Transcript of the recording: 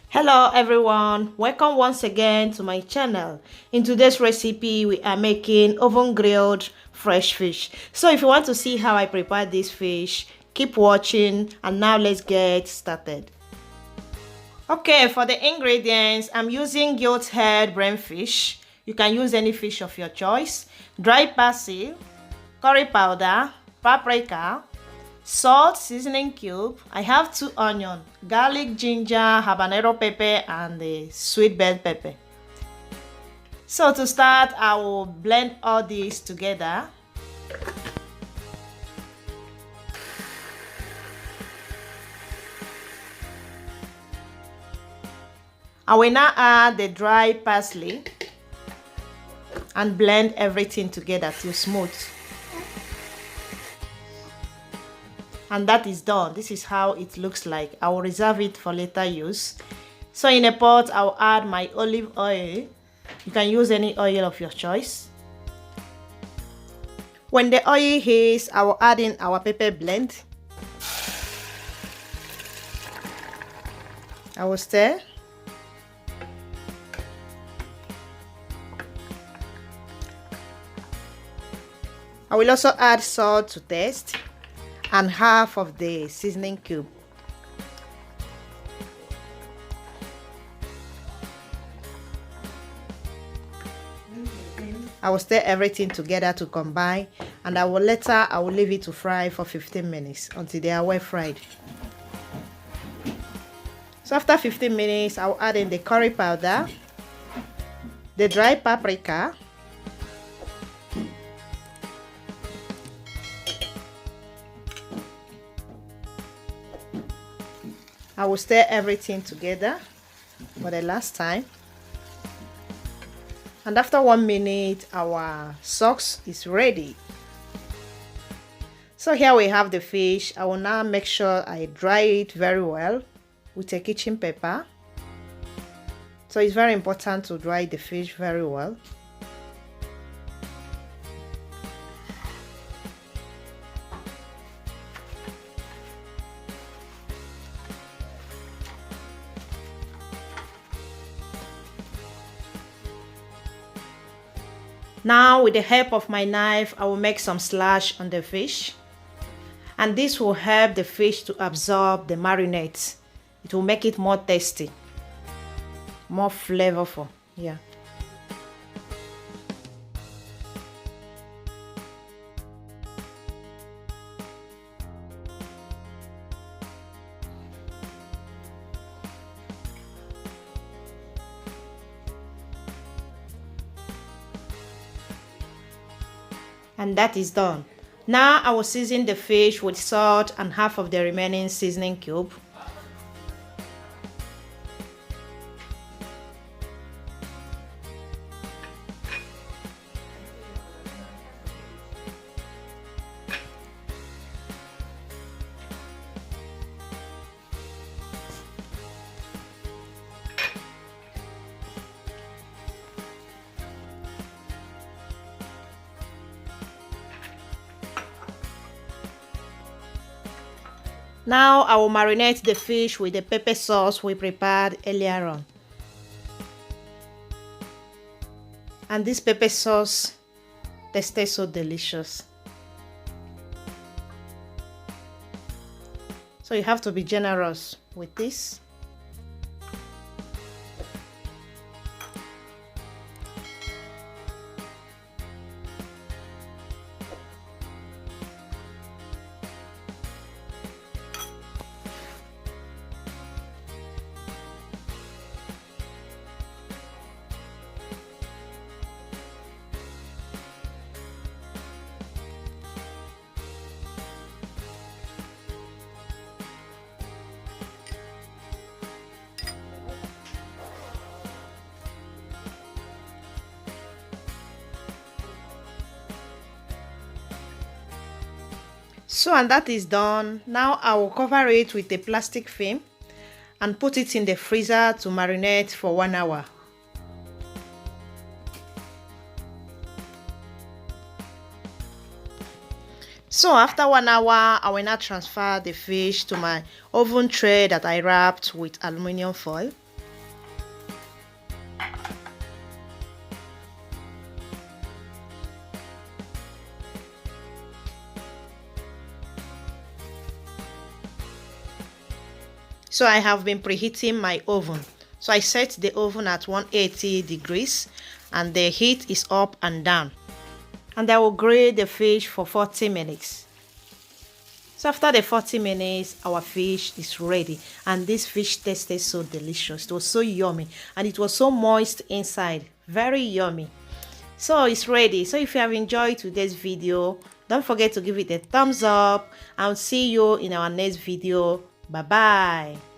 Hello everyone, welcome once again to my channel. In today's recipe we are making oven grilled fresh fish. So if you want to see how I prepare this fish, keep watching, and now let's get started. Okay, for the ingredients, I'm using gilt head Bream fish. You can use any fish of your choice. Dry basil, curry powder, paprika, salt, seasoning cube. I have 2 onions, garlic, ginger, habanero pepper, and the sweet bell pepper. So to start, I will blend all these together. I will now add the dry parsley and blend everything together till smooth. And that is done. This is how it looks like. I will reserve it for later use. So in a pot, I'll add my olive oil. You can use any oil of your choice. When the oil heats, I will add in our pepper blend. I will stir. I will also add salt to taste and half of the seasoning cube. I will stir everything together to combine, and I will leave it to fry for 15 minutes until they are well fried. So after 15 minutes, I will add in the curry powder, the dry paprika, I will stir everything together for the last time. And after 1 minute, our sauce is ready. So here we have the fish. I will now make sure I dry it very well with a kitchen paper. So it's very important to dry the fish very well. Now with the help of my knife, I will make some slash on the fish. And this will help the fish to absorb the marinade. It will make it more tasty, more flavorful. Yeah. And that is done. Now I will season the fish with salt and half of the remaining seasoning cube. Now I will marinate the fish with the pepper sauce we prepared earlier on. And this pepper sauce tastes so delicious. So you have to be generous with this. So and that is done. Now I will cover it with a plastic film and put it in the freezer to marinate for 1 hour. So after 1 hour, I will now transfer the fish to my oven tray that I wrapped with aluminum foil. So I have been preheating my oven. So I set the oven at 180 degrees and the heat is up and down. And I will grill the fish for 40 minutes. So after the 40 minutes, our fish is ready. And this fish tasted so delicious. It was so yummy. And it was so moist inside. Very yummy. So it's ready. So if you have enjoyed today's video, don't forget to give it a thumbs up. I'll see you in our next video. Bye bye.